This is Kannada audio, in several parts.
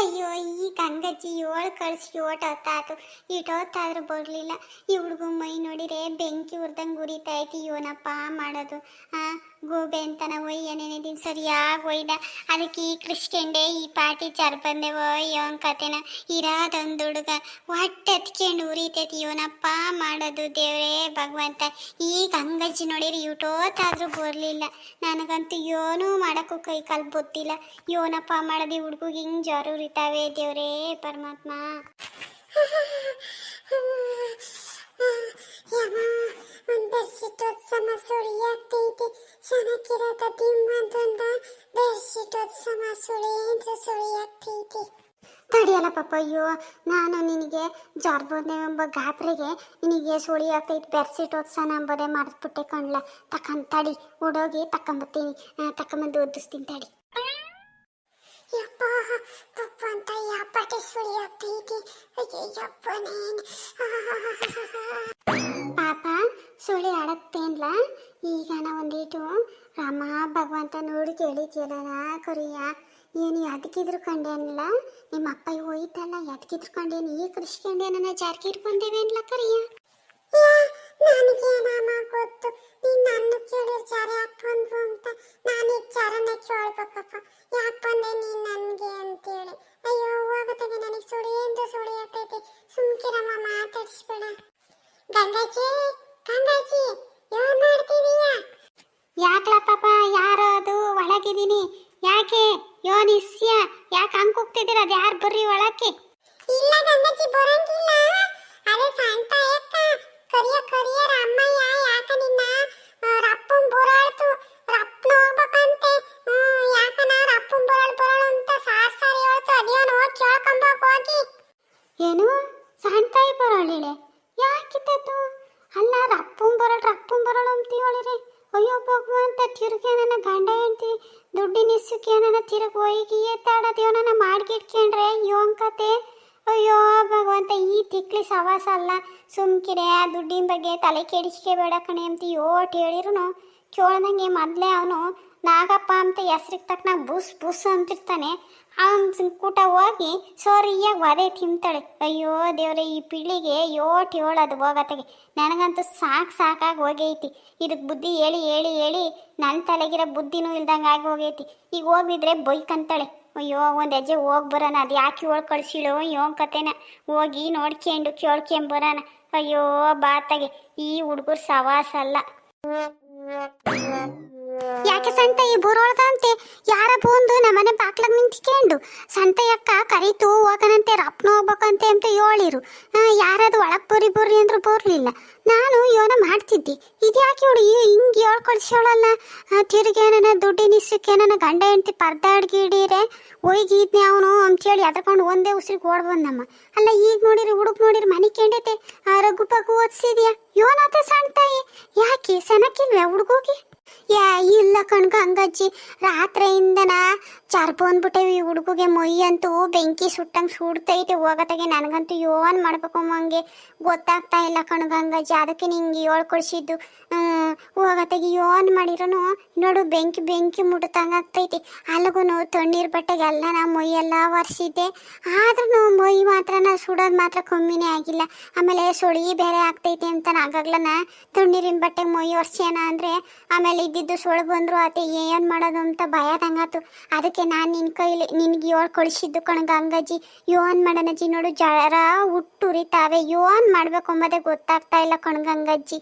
ಅಯ್ಯೋ ಈ ಗಂಗಜ್ಜಿ ಏಳು ಕಳ್ಸಿ ಹೊತ್ತಾತು ಇಟೊತ್ತಾದ್ರೂ ಬರಲಿಲ್ಲ. ಈ ಹುಡುಗ ಮೈ ನೋಡಿರೆ ಬೆಂಕಿ ಉರ್ದಂಗೆ ಉರಿತಾ ಐತಿ. ಇವನಪ್ಪ ಮಾಡೋದು ಗೋಬೆ ಅಂತನ ಒಯ್ಯನೇನೆ ದಿನ ಸರಿಯಾಗಿ ಒಯ್ದ. ಅದಕ್ಕೆ ಈ ಕೃಷ್ಣಂಡೆ ಈ ಪಾಟಿ ಚರ್ ಬಂದೆವೋ ಇವನ್ ಕತೆನ. ಇರೋದೊಂದು ಹುಡುಗ ಹೊಟ್ಟೆ ಹತ್ಕೊಂಡು ಉರಿತೈತಿ. ಇವನಪ್ಪ ಮಾಡೋದು ದೇವ್ರೇ ಭಗವಂತ. ಈ ಗಂಗಜ್ಜಿ ನೋಡಿರಿ ಇಟೊತ್ತಾದ್ರೂ ಬರಲಿಲ್ಲ. ನನಗಂತೂ ಏನೂ ಮಾಡೋಕ್ಕೂ ಕೈ ಕಾಲು ಗೊತ್ತಿಲ್ಲ. ಇವನಪ್ಪ ಮಾಡೋದು ಈ ಹುಡುಗಿಗೆ ಹಿಂಗೆ ಜ್ವರ ಉರಿತಾವೆ ದೇವ್ರೇ ಪರಮಾತ್ಮ. ತಡಿಯಲ್ಲ ಪಾಪ. ಅಯ್ಯೋ ನಾನು ನಿನಗೆ ಜ್ವರ ಬಂದೆ ಎಂಬ ಗಾಬರಿಗೆ ನಿನಗೆ ಸುಳಿ ಆಗ್ತೈತಿ ಬೆರ್ಸಿಟ್ ಓದ್ಸನ ಎಂಬುದೇ ಮಾಡಿಸ್ಬಿಟ್ಟೆ ಕಣ್ಲ. ತಡಿ ಓಡೋಗಿ ತಕೊಂಬಂದು ಓದಿಸ್ತೀನಿ ತಡಿ. ಯಪ್ಪ ಪಪ್ಪ ಅಂತ ಯಾಪಟ್ಟೆ ಸುಳಿ ಆಗ್ತೈತಿ. ಪಾಪ ಸುಳಿ ಆಡತ್ತೇನ್ಲ. ಈಗ ನಾ ಒಂದಿಟ್ಟು ರಾಮ ಭಗವಂತ ನೋಡಿ ಕೇಳಿದ್ಯಲ್ಲ ಕರಿಯ. ಏನು ಎದಕ್ಕಿದ್ರು ಕಂಡೇನಿಲ್ಲ. ನಿಮ್ಮ ಅಪ್ಪ ಹೋಯ್ತಲ್ಲ ಎದಕ್ಕಿದ್ರು ಕಂಡೇನು. ಈ ಕೃಷ್ಣಂಡೆ ನನ್ನ ಜಾರ್ಗಿರ್ ಬಂದೇವೇನ್ಲ ಕರಿಯ. ನನಗೇನಮ್ಮ ಗೊತ್ತು. ನೀನು ನನ್ನ ಕೇಳಿರ್ ಜಾರ ಯಾಕೆ ಬಂದ್ರು ಅಂತ. ನಾನೀಗ ಜಾರನೇ ಕೇಳ್ಬೇಕಪ್ಪ. ಯಾಕೆ ಬಂದೆ ನೀನು ನನಗೆ ಅಂತೇಳಿ. ಅಯ್ಯೋ ಹೋಗತ್ತಾಗೆ ನನಗೆ ಸುಳಿ ಆಗ್ತೈತಿ. ಸುಮ್ಕಿರಮ್ಮ ಮಾತಾಡಿಸ್ಬೇಡ. ಗಂಗಾಜಿ ಏನ್ ಮಾಡ್ತಿದೀಯ? ಯಾಕ್ಲ ಪಾಪ ಯಾರೋ ಅದು ಒಳಗಿದ್ದೀನಿ. ಯಾಕೆ ಯೋನಿಸ್ಯ ಯಾಕೆ ಹಂಗೆ ಹೋಗ್ತಿದ್ದೀರ? ಅದು ಯಾರು ಬರ್ರಿ ಒಳಕ್ಕೆ. ಇಲ್ಲ ಗಂಗಾಜಿ ಬರಂಗಿಲ್ಲ. ಅದೇ ಸಾಂತ ಕರಿಯ ರಾಮಯ್ಯ ಯಾಕ ನಿನ್ನ ರಪ್ಪನ್ ಬರಾಳ್ತು. ರಪ್ಪನ ಹೋಗ್ಬೇಕಂತೆ. ಯಾಕನ ರಪ್ಪನ್ ಬರಾಳು ಅಂತ ಸಾರಿ ಹೇಳ್ತು. ಅದೇನು ಕೇಳ್ಕೊಂಬೋಗ ಹೋಗಿ. ಏನು ಸಾಂತಾಯಿ ಬರಾಳಿಳೆ ಯಾಕಿತ್ತು? ಅಲ್ಲ ರಪ್ಪನ್ ಬರಾಳು ಅಂತ ಹೇಳಿರಿ. ಅಯ್ಯೋ ಭಗವಂತ ತಿರುಗಿ ನನ್ನ ಗಂಡ ಹೆಂಡ್ತಿ ದುಡ್ಡಿನ ಇಸ್ಸುಕ್ಕೆ ನನ್ನ ತಿರುಗಿ ಹೋಗಿ ಏತಾಡೋದೇವ ನನ್ನ ಮಾಡ್ಗಿಟ್ಕೊಂಡ್ರೆ ಯೋನ್ ಕತೆ. ಅಯ್ಯೋ ಭಗವಂತ ಈ ತಿಕ್ಲಿ ಸವಾಸ ಅಲ್ಲ. ಸುಮ್ಕಿರೆ ಆ ದುಡ್ಡಿನ ಬಗ್ಗೆ ತಲೆ ಕೆಡಿಸ್ಕೋಬೇಡ ಕಣೆ ಅಂತ ಯೋಟ್ ಹೇಳಿರು ಕೇಳ್ದಂಗೆ ಮೊದಲೇ ಅವನು ನಾಗಪ್ಪ ಅಂತ ಹೆಸ್ರಿಗೆ ತಕ್ಕನಾಗ ಬುಸ್ ಅಂತಿರ್ತಾನೆ. ಅವನ ಕೂಟ ಹೋಗಿ ಸರಿಯಾಗಿ ಒದೆ ತಿಂತಾಳೆ. ಅಯ್ಯೋ ದೇವ್ರೆ ಈ ಪಿಳ್ಳಿಗೆ ಯೋಟ್ ಹೇಳೋದು ಹೋಗತ್ತಾಗೆ. ನನಗಂತೂ ಸಾಕಾಗಿ ಹೋಗೈತಿ. ಇದಕ್ಕೆ ಬುದ್ಧಿ ಹೇಳಿ ನನ್ನ ತಲೆಗಿರೋ ಬುದ್ಧಿನೂ ಇಲ್ದಂಗೆ ಆಗಿ ಹೋಗೈತಿ. ಈಗ ಹೋಗಿದ್ರೆ ಬೈಕಂತಾಳೆ. ಅಯ್ಯೋ ಒಂದು ಹೆಜ್ಜೆ ಹೋಗಿ ಬರೋಣ. ಅದು ಯಾಕೆ ಹೋಗಿ ಕಳಿಸಿಳು ಯೋನ್ ಕತೆನ. ಹೋಗಿ ನೋಡ್ಕೊಂಡು ಕೇಳ್ಕೊಂಬರೋಣ. ಅಯ್ಯೋ ಬಾತಾಗೆ ಈ ಹುಡುಗರು ಸವಾಸ ಅಲ್ಲ. ಯಾಕೆ ಸಂತಯ್ಯ ಬರೋಳ್ದಂತೆ ಯಾರ ಬಂದು ನಮ್ಮನೆ ಬಾಕ್ಲಾಗ ನಿಂತ್ಕೊಂಡು ಸಂತಯ್ಯಕ್ಕ ಕರೀತು ಹೋಗನಂತೆ ರಪ್ನ ಹೋಗ್ಬೇಕಂತೆ ಅಂತ ಹೇಳಿರು. ಯಾರದು ಒಳಗೆ ಬರ್ರಿ ಅಂದ್ರು ಬರಲಿಲ್ಲ. ನಾನು ಯೋನ ಮಾಡ್ತಿದ್ದೆ. ಇದ್ಯಾಕೆ ಇವಳು ಹಿಂಗೆ ಹೇಳ್ಕೊಳ್ಸೋಳಲ್ಲ. ತಿರುಗಿ ನನ್ನ ದುಡ್ಡಿನ ಇಸಕ್ಕೆ ನನ್ನ ಗಂಡ ಹೆಂಡ್ತಿ ಪರ್ದಾಡ್ಗಿಡೀರೆ ಹೋಗಿದ್ನೆ ಅವನು ಅಂತೇಳಿ ಎದ್ಕೊಂಡು ಒಂದೇ ಉಸಿರಿಗೆ ಓಡ್ ಬಂದಮ್ಮ. ಅಲ್ಲ ಈಗ ನೋಡಿರಿ ಹುಡುಗ ನೋಡಿರಿ ಮನೆ ಕೆಂಡೈತೆ ರಘು ಪಗು ಓದಿಸಿದ್ಯಾ ಯೋನಾಥ ಸಣ್ತಾಯಿ. ಯಾಕೆ ಸನಕ್ಕಿಲ್ವೇ ಹುಡುಗೋಗಿ? ಇಲ್ಲ ಕಣ್ಗ ಹಂಗಜ್ಜಿ. ರಾತ್ರಿಯಿಂದನ ಬಂದ್ಬಿಟ್ಟೇವಿ. ಹುಡುಗಿಗೆ ಮೊಯ್ಯಂತೂ ಬೆಂಕಿ ಸುಟ್ಟಂಗೆ ಸುಡ್ತೈತೆ. ಹೋಗತ್ತಾಗೆ ನನಗಂತೂ ಯೋನ್ ಮಾಡ್ಬೇಕು ಹಂಗೆ ಗೊತ್ತಾಗ್ತಾ ಇಲ್ಲ ಕಣ್ಗ ಹಂಗಜ್ಜಿ. ಅದಕ್ಕೆ ನಿಂಗೆ ಹೇಳ್ಕೊಡ್ಸಿದ್ದು. ಹೋಗತ್ತಾಗೆ ಯೋನ್ ಮಾಡಿರೋನು ನೋಡು ಬೆಂಕಿ ಮುಟ್ಟಂಗೆ ಆಗ್ತೈತಿ. ಅಲ್ಲಿಗೂ ತಣ್ಣೀರು ಬಟ್ಟೆಗೆಲ್ಲ ನಾ ಮೊಯ್ಯೆಲ್ಲ ಒರೆಸಿದ್ದೆ. ಆದ್ರೂ ಮೊಯ್ ಮಾತ್ರ ನಾ ಸುಡೋದು ಮಾತ್ರ ಕಮ್ಮಿನೇ ಆಗಿಲ್ಲ. ಆಮೇಲೆ ಸುಳಿ ಬೇರೆ ಆಗ್ತೈತಿ ಅಂತ ಆಗಾಗ್ಲನ ತಣ್ಣೀರಿನ ಬಟ್ಟೆಗೆ ಮೊಯ್ ಒರೆಸ್ಯಾನ ಅಂದರೆ ಆಮೇಲೆ ಇದ್ದಿದ್ದು ಸೊಳು ಬಂದರು ಆತ ಏನು ಮಾಡೋದು ಅಂತ ಭಯದಂಗಾತು. ಅದಕ್ಕೆ ನಾನು ನಿನ್ನ ಕೈಲಿ ನಿನಗೆ ಕಳಿಸಿದ್ದು ಕಣ್ಗ ಹಂಗಜ್ಜಿ. ಯೋನ್ ಮಾಡೋಣಜ್ಜಿ ನೋಡು ಜರ ಹುಟ್ಟುರಿತಾವೆ. ಯೋನ್ ಮಾಡ್ಬೇಕು ಅಂಬೋದೇ ಗೊತ್ತಾಗ್ತಾ ಇಲ್ಲ ಕಣ್ಗ ಹಂಗಜ್ಜಿ.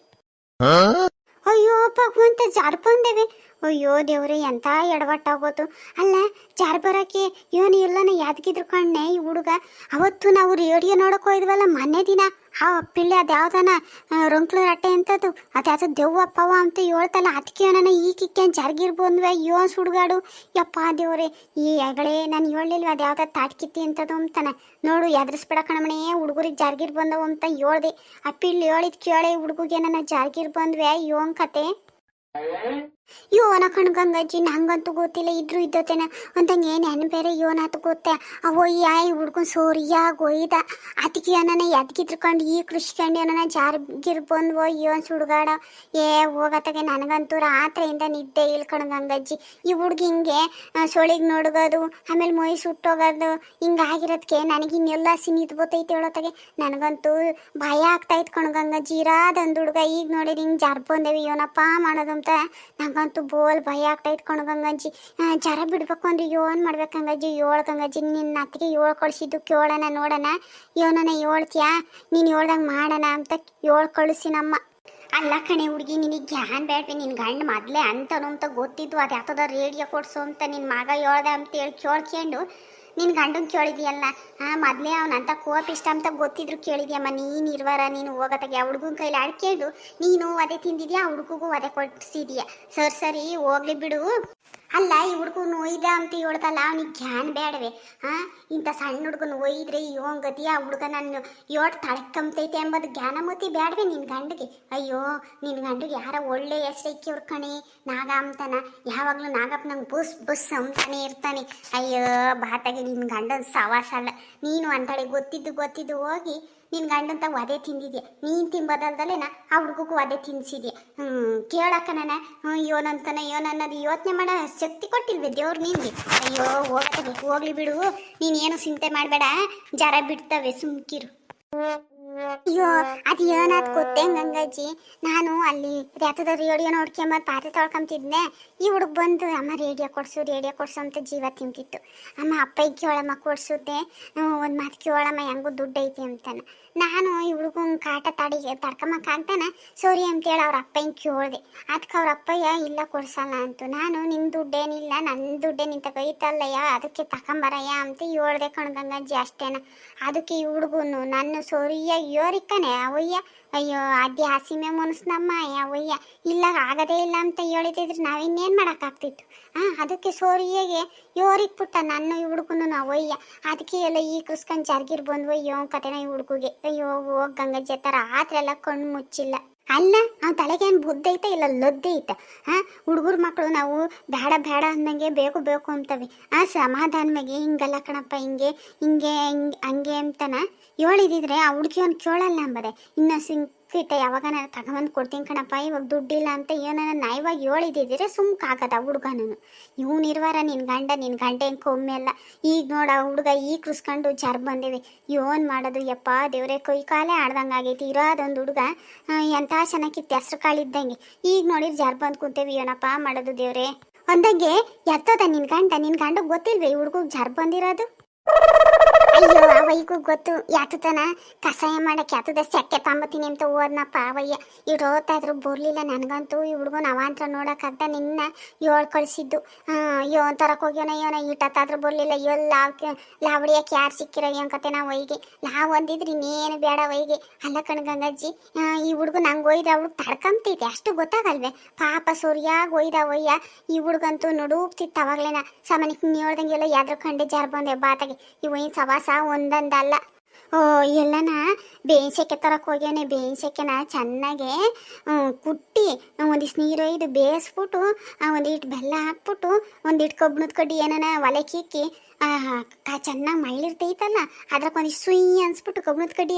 ಅಯ್ಯೋ ಭಗವಂತ ಜಾರ್ ಬಂದೇವೆ. ಅಯ್ಯೋ ದೇವ್ರೆ ಎಂಥ ಎಡವಟ್ಟಾಗೋದು. ಅಲ್ಲ ಜಾರ್ ಬರೋಕ್ಕೆ ಇವನು ಎಲ್ಲನ ಯಾದಗಿದ್ರು ಕಣ್ಣೆ ಈ ಹುಡುಗ. ಅವತ್ತು ನಾವು ರೇಡಿಯೋ ನೋಡೋಕೆ ಹೋಯ್ದ್ವಲ್ಲ ಮೊನ್ನೆ ದಿನ. ಆ ಪಿಳ್ಳಿ ಅದು ಯಾವ್ದಾನ ರಂಕ್ಳು ರಟ್ಟೆ ಅಂತದ್ದು ಅದು ಯಾವ್ದು ದೆವ್ವಪ್ಪವ ಅಂತ ಹೇಳ್ತಲ್ಲ. ಅದಕ್ಕೆ ನನ್ನ ಈ ಕಿಕ್ಕೇನು ಜಾರ್ಗಿರ್ ಬಂದ್ವೆ ಯೋನ್ ಸುಡುಗಾಡು. ಯಪ್ಪ ದೇವ್ರೆ ಈ ಹೆಗಳೆ ನಾನು ಹೇಳಲಿಲ್ವ ಅದು ಯಾವ್ದು ತಾಟ್ಕಿತ್ತಿ ಅಂತದು ಅಂತಾನೆ. ನೋಡು ಎದುರಿಸ್ಬೇಡ ಕಣಮಣೆ ಹುಡುಗರಿಗೆ ಜಾರ್ಗಿರ್ ಬಂದವು ಅಂತ ಹೇಳ್ದೆ. ಆ ಪಿಳ್ಳಿ ಹೇಳಿದ್ ಕೇಳಿ ಹುಡುಗಿಗೆ ನನ್ನ ಜಾರ್ಗಿರ್ ಬಂದ್ವೆ ಯೋನ್ ಕತೆ. ಯೋನ ಕಣ್ ಗಂಗಜ್ಜಿ ನಂಗಂತೂ ಗೊತ್ತಿಲ್ಲ ಇದ್ರು ಇದ್ದತೇನ ಅಂತಂಗೆ ಏನು ಬೇರೆ ಯೋನಾತು ಗೊತ್ತೆ ಅವಯ್ಯ ಈ ಹುಡ್ಕೊಂಡ್ ಸೋರಿಯಾಗ ಒಯ್ದ ಅದಕ್ಕೆ ನನ್ನ ಎದ್ಗಿದ್ರಕೊಂಡು ಈ ಕೃಷಿಕಂಡು ಏನನ ಜಾರ್ಗಿರ್ ಬಂದ್ವೋ ಯೋನ್ ಸುಡ್ಗಾಡ ಏ ಹೋಗತ್ತಾಗೆ ನನಗಂತೂ ರಾತ್ರಿಯಿಂದ ನಿದ್ದೆ ಇಲ್ಲ ಕಣ್ ಗಂಗಜ್ಜಿ ಈ ಹುಡ್ಗಿ ಹಿಂಗೆ ಸೊಳಿಗೆ ನೋಡ್ಗೋದು ಆಮೇಲೆ ಮೈ ಸುಟ್ಟೋಗೋದು ಹಿಂಗಾಗಿರೋದಕ್ಕೆ ನನಗೆ ಇನ್ನೆಲ್ಲ ಸಿನಿತ್ ಬತ್ತೈತೆ ಹೇಳೋತ್ತಾಗೆ ನನಗಂತೂ ಭಯ ಆಗ್ತಾ ಇತ್ತು ಕಣ್ ಗಂಗಜ್ಜಿ ಇರಾದಂದು ಹುಡ್ಗ ಈಗ ನೋಡಿ ಹಿಂಗೆ ಜಾರ್ ಬಂದೇವಿ ಏನಪ್ಪ ಮಾಡೋದು ಅಂತ ನಂಗಂತೂ ಬೋಲ್ ಭಯ ಆಗ್ತಾ ಇಟ್ಕೊಂಡು ಗಂಗಜ್ಜಿ ಜರ ಬಿಡ್ಬೇಕು ಅಂದ್ರೆ ಏನ್ ಮಾಡ್ಬೇಕು ಗಂಗಜ್ಜಿ ಏಳು ಗಂಗಜ್ಜಿ ನಿನ್ನ ಅತ್ತಿಗೆ ಏಳು ಕಳಿಸಿದ್ದು ಕೇಳೋಣ ನೋಡೋಣ ಯೋನನ ಹೇಳ್ತೀಯಾ ನೀನು ಹೇಳ್ದಂಗೆ ಮಾಡೋಣ ಅಂತ ಕಳಿಸಿ ನಮ್ಮ ಅಲ್ಲ ಕಣೆ ಹುಡುಗಿ ನಿನಗೆ ಜ್ಞಾನ ಬೇಡ್ವೆ ನಿನ್ನ ಗಂಡು ಮೊದಲೇ ಅಂತನು ಅಂತ ಗೊತ್ತಿದ್ದು ಅದು ಯಾತದ ರೇಡಿಯೋ ಕೊಡ್ಸು ಅಂತ ನಿನ್ನ ಮಗ ಹೇಳ್ದೆ ಅಂತೇಳಿ ಕೇಳ್ಕೊಂಡು ನಿನ್ನ ಗಂಡನ ಕೇಳಿದ್ಯಲ್ಲ ಮೊದಲೇ ಅವನಂತ ಕೋಪಿಷ್ಟ ಅಂತ ಗೊತ್ತಿದ್ರು ಕೇಳಿದ್ಯಮ್ಮ ನೀನು ಇರುವಾರ ನೀನು ಹೋಗತ್ತಾಗೆ ಆ ಹುಡುಗನ ಕೈಲಿ ಆಡ್ಕೊಂಡು ನೀನು ಅದೇ ತಿಂದಿದ್ಯಾ ಆ ಹುಡುಗಿಗೂ ಅದೇ ಕೊಡಿಸಿದ್ಯಾ ಸರಿ ಹೋಗ್ಲಿ ಬಿಡು ಅಲ್ಲ ಈ ಹುಡುಗನ ಒಯ್ದ ಅಂತ ಹೇಳ್ದಲ್ಲ ಅವನಿಗೆ ಜ್ಞಾನ ಬೇಡವೆ ಇಂಥ ಸಣ್ಣ ಹುಡುಗನ ಒಯ್ದ್ರೆ ಯೋನ್ ಗತಿ ಆ ಹುಡುಗ ನಾನು ಯೋಟ್ ತಳಕಂತೈತೆ ಎಂಬುದು ಜ್ಞಾನ ಮತಿ ಬೇಡವೆ ನಿನ್ನ ಗಂಡಿಗೆ ಅಯ್ಯೋ ನಿನ್ನ ಗಂಡಿಗೆ ಯಾರ ಒಳ್ಳೆ ಹೆಸರೈಕ್ಯವ್ರ ಕಣೆ ನಾಗ ಅಂತಾನ ಯಾವಾಗಲೂ ನಾಗಪ್ಪ ನಂಗೆ ಬುಸ್ ಅಂತಾನೆ ಇರ್ತಾನೆ ಅಯ್ಯೋ ಬಾತಾಗೆ ನಿನ್ನ ಗಂಡನ ಸವಾಸ ಅಲ್ಲ ನೀನು ಅಂತೇಳಿ ಗೊತ್ತಿದ್ದು ಹೋಗಿ ನಿನ್ನ ಗಂಡಂತ ಒದೆ ತಿಂದಿದ್ಯಾ ನೀನು ತಿಂಬೋದಲ್ದಲ್ಲೇನ ಆ ಹುಡುಗಗೂ ಒದೆ ತಿನ್ಸಿದ್ಯಾ ಕೇಳಕ್ಕ ನಾನು ಯೋನನ್ನೋದು ಯೋಚನೆ ಮಾಡೋ ಶಕ್ತಿ ಕೊಟ್ಟಿಲ್ವೇ ದೇವ್ರು ನಿನ್ಗೆ ಅಯ್ಯೋ ಹೋಗ್ಲಿ ಬಿಡು ನೀನೇನು ಚಿಂತೆ ಮಾಡಬೇಡ ಜರ ಬಿಡ್ತವೆ ಸುಮ್ಕಿರು ಅಯ್ಯೋ ಅದು ಏನಾದ್ ಗೊತ್ತೇ ಗಂಗಾಜಿ ನಾನು ಅಲ್ಲಿ ರೇತದ ರೇಡಿಯೋ ನೋಡ್ಕೊಂಬ ಪಾತ್ರೆ ತೊಳ್ಕೊಂತಿದ್ನೆ ಈ ಹುಡುಗ ಬಂದು ಅಮ್ಮ ರೇಡಿಯೋ ಕೊಡ್ಸು ಅಂತ ಜೀವ ತಿಂತಿತ್ತು ಅಮ್ಮ ಅಪ್ಪಗೆ ಕೇಳಮ್ಮ ಕೊಡ್ಸುತ್ತೆ ಒಂದು ಮಾತು ಕೇಳಮ್ಮ ಹೆಂಗೂ ದುಡ್ಡು ಐತಿ ಅಂತಾನೆ ನಾನು ಈ ಹುಡುಗನ ಕಾಟ ತಡ್ಕೊಂಬಕ್ಕಾಗ್ತಾನೆ ಸೋರಿ ಅಂತೇಳಿ ಅವ್ರ ಅಪ್ಪಂಗೆ ಕೇಳಿದೆ ಅದಕ್ಕೆ ಅವ್ರ ಅಪ್ಪಯ್ಯ ಇಲ್ಲ ಕೊಡ್ಸಲ್ಲ ಅಂತು ನಾನು ನಿನ್ನ ದುಡ್ಡೇನಿಲ್ಲ ನನ್ನ ದುಡ್ಡೇ ನಿಂತ ಕೈತಲ್ಲಯ್ಯ ಅದಕ್ಕೆ ತಗೊಂಬರಯ್ಯ ಅಂತ ಹೇಳ್ದೆ ಕಣ್ಗಂಗಜ್ಜಿ ಅಷ್ಟೇನ ಅದಕ್ಕೆ ಈ ಹುಡುಗನು ನನ್ನ ಸೋರಿಯ ಯೋರಿಕ್ಕನೆ ಅವಯ್ಯ ಅಯ್ಯೋ ಅದೇ ಹಸಿಮೆ ಮುನ್ಸ್ನಮ್ಮ ಅವಯ್ಯ ಇಲ್ಲ ಆಗದೇ ಇಲ್ಲ ಅಂತ ಹೇಳಿದ್ರೆ ನಾವಿನ್ನೇನು ಮಾಡೋಕ್ಕಾಗ್ತಿತ್ತು ಅದಕ್ಕೆ ಸೋರಿಯಗೆ ಯೋರಿಕ್ಬಿಟ್ಟ ನನ್ನ ಈ ಹುಡುಗನು ಅವಯ್ಯ ಅದಕ್ಕೆ ಎಲ್ಲ ಈ ಕುಸ್ಕೊಂಡು ಜರ್ಗಿರ್ ಬಂದ್ವು ಅಯ್ಯೋ ಕತೆನ ಈ ಹುಡುಗಿಗೆ ಅಯ್ಯೋ ಹೋಗಿ ಗಂಗಜ್ಜಿ ಥರ ಆತರ ಎಲ್ಲ ಕಣ್ಣು ಮುಚ್ಚಿಲ್ಲ ಅಲ್ಲ ಅವ್ನ ತಲೆಗೆ ಏನು ಬುದ್ಧಿ ಐತೆ ಇಲ್ಲ ಲದ್ದೆ ಐತೆ ಹುಡುಗರು ಮಕ್ಕಳು ನಾವು ಬೇಡ ಅಂದಂಗೆ ಬೇಕು ಅಂತವೆ ಸಮಾಧಾನವಾಗಿ ಹಿಂಗಲ್ಲ ಕಣಪ್ಪ ಹಿಂಗೆ ಹಂಗೆ ಅಂತನ ಹೇಳಿದಿದ್ರೆ ಆ ಹುಡುಗಿಯವ್ನು ಕೇಳಲ್ಲ ಅಂಬದೆ ಇನ್ನು ಸಿಕ್ಕಿಟ್ಟೆ ಯಾವಾಗ ನಾನು ತಗೊಂಬಂದು ಕೊಡ್ತೀನಿ ಕಣಪ್ಪ ಇವಾಗ ದುಡ್ಡಿಲ್ಲ ಅಂತ ಏನನ್ನ ನಾಯಿವಾಗಿ ಹೇಳಿದಿದ್ರೆ ಸುಮ್ಕಾಗದ ಹುಡುಗನೂ ಇವನು ಇರುವಾರ ನಿನ್ನ ಗಂಡ ಹೆಂಗೆ ಕೊಮ್ಮೆ ಅಲ್ಲ ಈಗ ನೋಡ ಹುಡುಗ ಈಗ ಕೃಸ್ಕೊಂಡು ಜರ್ ಬಂದೇವೆ ಏನು ಮಾಡೋದು ಯಪ್ಪ ದೇವ್ರೆ ಕೈ ಕಾಲೇ ಆಡ್ದಂಗೆ ಆಗೈತಿ ಇರೋದೊಂದು ಹುಡುಗ ಎಂಥ ಚೆನ್ನಾಗಿತ್ತು ಹೆಸ್ರು ಕಾಳಿದ್ದಂಗೆ ಈಗ ನೋಡಿದ್ರೆ ಜರ್ ಬಂದು ಕುಂತೇವಿ ಏನಪ್ಪ ಮಾಡೋದು ದೇವ್ರೆ ಅಂದಂಗೆ ಎತ್ತದ ನಿನ್ನ ಗಂಡ ಗೊತ್ತಿಲ್ವೇ ಈ ಹುಡುಗ ಜರ್ ಬಂದಿರೋದು ಅಯ್ಯೋ ಅವಯ್ಯಗೂ ಗೊತ್ತು ಯಾತತನ ಕಷಾಯ ಮಾಡಕ್ಕೆ ಯಾತದ ಸೆಕ್ಕೆ ತಂಬತ್ತೀನಿ ಅಂತ ಹೋದ್ನಪ್ಪ ಅವಯ್ಯ ಇಡೋತಾದ್ರೂ ಬರ್ಲಿಲ್ಲ ನನಗಂತೂ ಈ ಹುಡುಗನ ಅವಾಂತರ ನೋಡೋಕ್ಕಾಗ್ದ ನಿನ್ನ ಕಳಿಸಿದ್ದು ತರಕ್ಕೆ ಹೋಗ್ಯೋನ ಇವನ ಈಟತ್ತಾದ್ರೂ ಬರ್ಲಿಲ್ಲ ಲಾವಡಿಯಕ್ಕೆ ಯಾರು ಸಿಕ್ಕಿರೋ ಕತೆ ನಾವು ಒಯ್ಗೆ ನಾವು ಒಂದಿದ್ರೆ ಇನ್ನೇನು ಬೇಡ ಒಯ್ಗೆ ಅಲ್ಲ ಗಂಗಜ್ಜಿ ಈ ಹುಡುಗ ನಂಗೆ ಒಯ್ದ ಹುಡುಗ ತಡ್ಕೊಂತೈತೆ ಅಷ್ಟು ಗೊತ್ತಾಗಲ್ವೇ ಪಾಪ ಸೂರ್ಯಾಗ ಒಯ್ಯ ಈ ಹುಡುಗಂತೂ ನುಡುಕ್ತಿತ್ತು ಅವಾಗ್ಲೇನ ಸಾಮಾನ್ಯಕ್ಕೆ ನೀವು ಹೇಳ್ದಂಗೆಲ್ಲ ಯಾವ್ದ್ರ ಕಂಡೆ ಜಾರ್ ಬಂದೆ ಬಾತಾಗೆ ಇವು ಏನು ಸವಾಸ ಒಂದೊಂದಲ್ಲ ಎಲ್ಲನ ಬೇಯಿಸಕ್ಕೆ ತರಕ್ಕೆ ಹೋಗ್ಯಾನೆ ಬೇಯಿಸಕ್ಕೆನ ಚೆನ್ನಾಗೆ ಕುಟ್ಟಿ ಒಂದಿಷ್ಟು ನೀರು ಒಯ್ದು ಬೇಯಿಸ್ಬಿಟ್ಟು ಒಂದಿಟ್ಟು ಬೆಲ್ಲ ಹಾಕ್ಬಿಟ್ಟು ಒಂದಿಟ್ಟು ಕಬ್ಬಣದ ಕಡ್ಡಿ ಏನನ ಒಲೆಗೆ ಇಕ್ಕಿ ಚೆನ್ನಾಗಿ ಮಳ್ಳಿರ್ತೈತಲ್ಲ ಅದ್ರಾಗ ಒಂದಿಷ್ಟು ಸುಯಿ ಅನ್ಸ್ಬಿಟ್ಟು ಕಬ್ಬಣದ ಕಡ್ಡಿ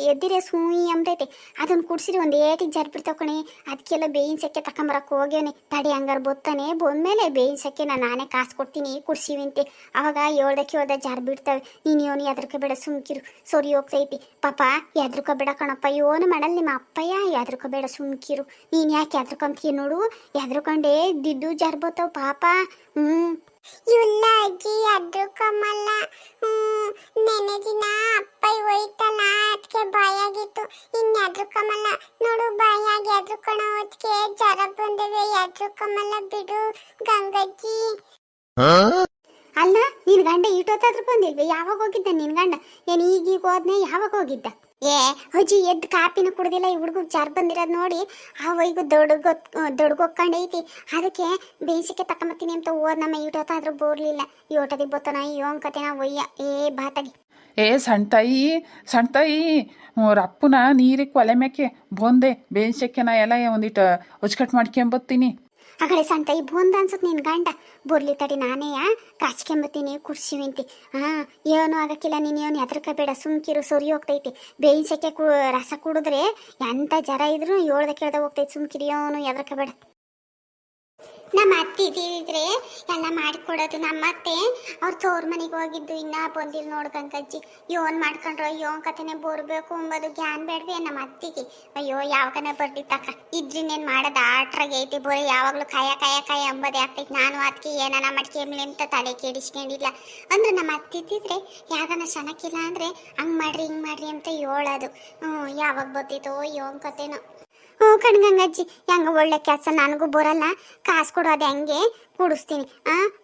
ಎದ್ದಿರೆ ಸುಯಿ ಅಂಬತೈತೆ ಅದನ್ನು ಕುಡ್ಸಿರಿ ಒಂದು ಏಟಿಗೆ ಜರ್ಬಿಡ್ತಾವ ಕಣೆ ಅದಕ್ಕೆಲ್ಲ ಬೇಯಿಸಕ್ಕೆ ತಗೊಂಬರಕ್ಕೆ ಹೋಗ್ಯಾನೆ ತಡಿ ಹಂಗಾರೆ ಬೊತ್ತಾನೆ ಬಂದಮೇಲೆ ಬೇಯಿಸಕ್ಕೆ ನಾನೇ ಕಾಸು ಕೊಡ್ತೀನಿ ಕುಡ್ಸಿವಿಂತೆ ಅವಾಗ ಹೇಳ್ದೆ ಜಾರ್ ಬಿಡ್ತವೆ ನೀನು ಇವನು ಎದ್ರಕ ಬೇಡ ಸುಮ್ಕಿರು ಸೊರಿ ಹೋಗ್ತೈತಿ ಪಾಪ ಎದ್ರಕೋಬೇಡ ಕಣಪ್ಪ ಯೋನು ಮಾಡಲ್ಲ ನಿಮ್ಮ ಅಪ್ಪಯ್ಯ ಎದ್ರಕೋಬೇಡ ಸುಮ್ಕಿರು ನೀನು ಯಾಕೆ ಎದ್ರಕೊಂತೀಯ ನೋಡು ಎದ್ರಕೊಂಡೆ ದಿದ್ದು ಜರ್ಬೋತಾವ ಪಾಪ ಇಲ್ಲ ಅಜ್ಜಿ ಎದ್ರುಕಮ್ಮಲ್ಲ ನೆನೆ ದಿನ ಅಪ್ಪಯ್ಯ ಹೋಯ್ತಲ್ಲ ಅದಕ್ಕೆ ಭಯ ಆಗಿತ್ತು ಇನ್ನು ಎದ್ರುಕಮ್ಮಲ್ಲ ನೋಡು ಭಯ ಆಗಿ ಎದ್ರುಕೊಳ ಹೊತ್ತಿಗೆ ಜ್ವರ ಬಂದವೆ ಎದ್ರುಕಮ್ಮಲ್ಲ ಬಿಡು ಗಂಗಜ್ಜಿ ಅಲ್ಲ ನಿನ್ ಗಂಡ ಈಟೊತ್ತಾದ್ರೂ ಬಂದಿಲ್ವಿ ಯಾವಾಗ ಹೋಗಿದ್ದ ನಿನ್ ಗಂಡ ಏನು ಈಗೀಗ ಹೋದ್ನೆ ಯಾವಾಗ ಹೋಗಿದ್ದ ಅಜ್ಜಿ ಎದ್ದು ಕಾಪಿನ ಕುಡ್ದಿಲ್ಲ ಈ ಹುಡುಗ ಜಾರ್ ಬಂದಿರೋದು ನೋಡಿ ಆ ವೈಗು ದೊಡ್ಗೊಕ್ಕಂಡೈತಿ ಅದಕ್ಕೆ ಬೇಯಿಸಕ್ಕೆ ತಕೊಂಬತ್ತೀನಿ ಅಂತ ಹೋದ್ ನಮ್ಮ ಈಟೊತ್ತಾದ್ರೂ ಬೋರ್ಲಿಲ್ಲ ಈಟದಿಗೆ ಬತ್ತನ ಯೋನ್ ಕತೆನ ಒಯ್ಯ ಬಾತಾಗಿ ಸಣ್ಣ ತಾಯಿ ರಪ್ಪನ ನೀರಿಗೆ ಒಲೆ ಮೇಕೆ ಬಂದೆ ಬೇಯಿಸಕ್ಕೆ ನಾ ಎಲ್ಲ ಒಂದಿಟ್ಟು ಅಚ್ಕಟ್ ಮಾಡ್ಕೊಂಬತ್ತೀನಿ ಆಗಳೆ ಸಂತಾಯಿ ಬೋಂದ ಅನ್ಸುತ್ತೆ ನಿನ್ ಗಂಡ ಬರ್ಲಿ ತಡಿ ನಾನೇ ಕಾಚ್ಕೊಂಬತ್ತೀನಿ ಕುಡ್ಸಿವಿಂತಿ ಏನು ಆಗಕ್ಕಿಲ್ಲ ನೀನು ಏನು ಹೆದರ್ಕಬೇಡ ಸುಮ್ಕಿರು ಸೊರಿ ಹೋಗ್ತೈತಿ ಬೇಯಿನ ಸೆಕೆ ರಸ ಕುಡಿದ್ರೆ ಎಂತ ಜರ ಇದ್ರು ಹೇಳ್ದ ಕೇಳ್ದ ಹೋಗ್ತೈತಿ ಸುಮ್ಕಿರಿ ಏನು ಹೆದರ್ಕಬೇಡ. ನಮ್ಮ ಅತ್ತೆ ಇದ್ದಿದ್ರೆ ಎಲ್ಲ ಮಾಡಿಕೊಡೋದು. ನಮ್ಮ ಅತ್ತೆ ಅವ್ರ ತೋರ್ ಮನೆಗೆ ಹೋಗಿದ್ದು ಇನ್ನ ಬಂದಿಲ್ಲ ನೋಡ್ಕಂಕಜ್ಜಿ. ಯೋನ್ ಮಾಡ್ಕೊಂಡ್ರೋ ಯೋನ್ ಕತೆನೆ ಬೋರ್ಬೇಕು ಅಂಬೋದು ಗ್ಯಾನ್ ಬೇಡ್ವೆ ನಮ್ಮ ಅತ್ತಿಗೆ. ಅಯ್ಯೋ ಯಾವಾಗನ ಬರ್ಲಿ ತಕ ಇದ್ರಿನೇನ್ ಮಾಡೋದು ಆಟ್ರಾಗೆ ಐತಿ ಬೋರಿ ಯಾವಾಗ್ಲೂ ಕಾಯ ಅಂಬೋದೇ ಆಗ್ತೈತಿ. ನಾನು ಅದಕ್ಕೆ ಏನಾನ ಮಾಡ್ಕೊಂಬ್ಲಿ ಅಂತ ತಲೆ ಕೆಡಿಸ್ಕೊಂಡಿಲ್ಲ ಅಂದ್ರೆ ನಮ್ಮ ಅತ್ತೆ ಇದ್ದಿದ್ರೆ ಯಾಗನ ಸನಕಿಲ್ಲ ಅಂದ್ರೆ ಹಂಗ್ ಮಾಡ್ರಿ ಹಿಂಗ್ ಮಾಡ್ರಿ ಅಂತ ಹೇಳೋದು. ಯಾವಾಗ ಬರ್ತಿತ್ತೋ ಯೋನ್ ಕತೆನೋ. ಕಣ್ಗಂಗಜ್ಜಿ ಹೆಂಗ ಒಳ್ಳೆ ಕೆಲಸ ನನಗೂ ಬರಲ್ಲ ಕಾಸು ಕೊಡೋದು ಹೆಂಗೆ ಕುಡಿಸ್ತೀನಿ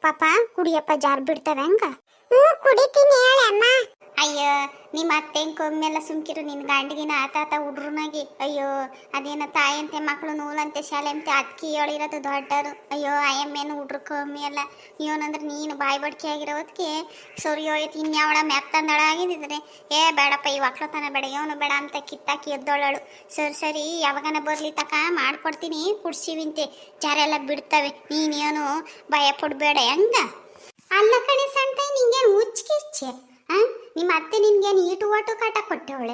ಪಾಪ ಕುಡಿಯಪ್ಪ ಜಾರ್ ಬಿಡ್ತವೆ ಹಂಗ. ಕುಡಿತೀನಿ ಹೇಳಮ್ಮ. ಅಯ್ಯೋ ನಿಮ್ಮ ಅತ್ತೆ ಕೊಮ್ಮೆಲ್ಲ ಸುಮ್ಕಿರು ನಿನ್ನ ಗಂಡಿಗಿನ ಆತಾತ ಹುಡ್ರನಾಗಿ. ಅಯ್ಯೋ ಅದೇನೋ ತಾಯಂತೆ ಮಕ್ಕಳು ನೂಲಂತೆ ಶಾಲೆ ಅಂತೆ ಅದಕ್ಕೆ ಹೇಳಿರೋದು ದೊಡ್ಡರು. ಅಯ್ಯೋ ಅಯ್ಯಮ್ಮೇನು ಹುಡ್ರು ಕಮ್ಮಿ ಅಲ್ಲ ಏನಂದ್ರೆ ನೀನು ಬಾಯಿ ಬಡ್ಕೆ ಆಗಿರೋದಕ್ಕೆ ಸೊರಿ ಹೋಯ್ತು. ಇನ್ಯಾವಳ ಮೆತ್ತಂದಳ ಆಗಿದ್ದಿದ್ರೆ ಬೇಡಪ್ಪ ಈ ಒಕ್ಲತನ ಬೇಡ ಇವನು ಬೇಡ ಅಂತ ಕಿತ್ತಾಕಿ ಎದ್ದೋಳಳು. ಸರಿ ಯಾವಾಗನ ಬರ್ಲಿ ತಕ ಮಾಡ್ಕೊಡ್ತೀನಿ ಕುಡ್ಸಿವಿಂತೆ ಜಾರೆಲ್ಲ ಬಿಡ್ತವೆ ನೀನೇನು ಭಯ ಪಡ್ಬೇಡ ಹೆಂಗ. ಅಲ್ಲ ಕಣೆ ಸಣ್ಣ ನಿಂಗೇನು ಹುಚ್ಚಿಚ್ಚೆ ನಿಮ್ಮ ಅತ್ತೆ ನಿನ್ಗೇನು ಈಟು ಓಟು ಕಾಟ ಕೊಟ್ಟವಳೆ.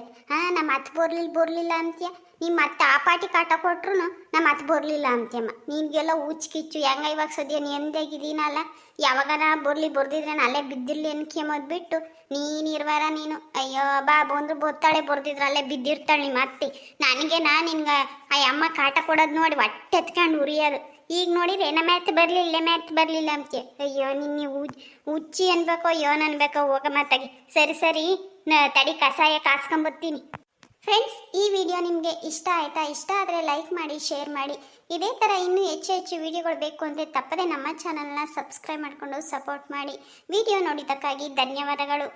ನಮ್ಮ ಅತ್ತೆ ಬರ್ಲಿಲ್ಲ ಅಂತ್ಯ. ನಿಮ್ಮ ಅತ್ತೆ ಆ ಪಾಟಿ ಕಾಟ ಕೊಟ್ರು ನಮ್ಮ ಅತ್ತೆ ಬರ್ಲಿಲ್ಲ ಅಂತ್ಯಮ್ಮ. ನಿನ್ಗೆಲ್ಲ ಹುಚ್ಚಿಕಿಚ್ಚು ಹೆಂಗ ಇವಾಗ ಸದ್ಯ ನೆಮ್ಮದಿಯಾಗಿದ್ದೀನಲ್ಲ. ಯಾವಾಗಾರ ಬರ್ದಿದ್ರೆ ಅಲ್ಲೇ ಬಿದ್ದಿರ್ಲಿ ಅನ್ಕೆಂಬುದು ಬಿಟ್ಟು ನೀನಿರ್ವಾರ ನೀನು. ಅಯ್ಯೋ ಬಾ ಬಂದ್ರು ಬರ್ತಾಳೆ ಬರ್ದಿದ್ರೆ ಅಲ್ಲೇ ಬಿದ್ದಿರ್ತಾಳೆ ನಿಮ್ಮ ಅತ್ತೆ. ನನಗೆ ನಿನ್ಗೆ ಆ ಅಮ್ಮ ಕಾಟ ಕೊಡೋದು ನೋಡಿ ಹೊಟ್ಟೆ ಎತ್ಕೊಂಡು ಉರಿಯೋದು. ಈಗ ನೋಡಿದ್ರೆ ನಮ್ಮ ಮ್ಯಾತ್ ಬರಲಿಲ್ಲ ಅಂತೆ. ಅಯ್ಯೋ ನಿನ್ನೆ ಹುಚ್ಚಿ ಅನ್ಬೇಕೋ ಯೋನ್ ಅನ್ಬೇಕೋ ಹೋಗ ಮಾತಾಗಿ. ಸರಿ ತಡಿ ಕಷಾಯ ಕಾಸ್ಕೊಂಬತ್ತೀನಿ. ಫ್ರೆಂಡ್ಸ್ ಈ ವಿಡಿಯೋ ನಿಮಗೆ ಇಷ್ಟ ಆಯ್ತಾ? ಇಷ್ಟ ಆದರೆ ಲೈಕ್ ಮಾಡಿ ಶೇರ್ ಮಾಡಿ. ಇದೇ ಥರ ಇನ್ನೂ ಹೆಚ್ಚು ವಿಡಿಯೋಗಳು ಬೇಕು ಅಂದರೆ ತಪ್ಪದೆ ನಮ್ಮ ಚಾನಲ್ನ ಸಬ್ಸ್ಕ್ರೈಬ್ ಮಾಡಿಕೊಂಡು ಸಪೋರ್ಟ್ ಮಾಡಿ. ವಿಡಿಯೋ ನೋಡಿದ್ದಕ್ಕಾಗಿ ಧನ್ಯವಾದಗಳು.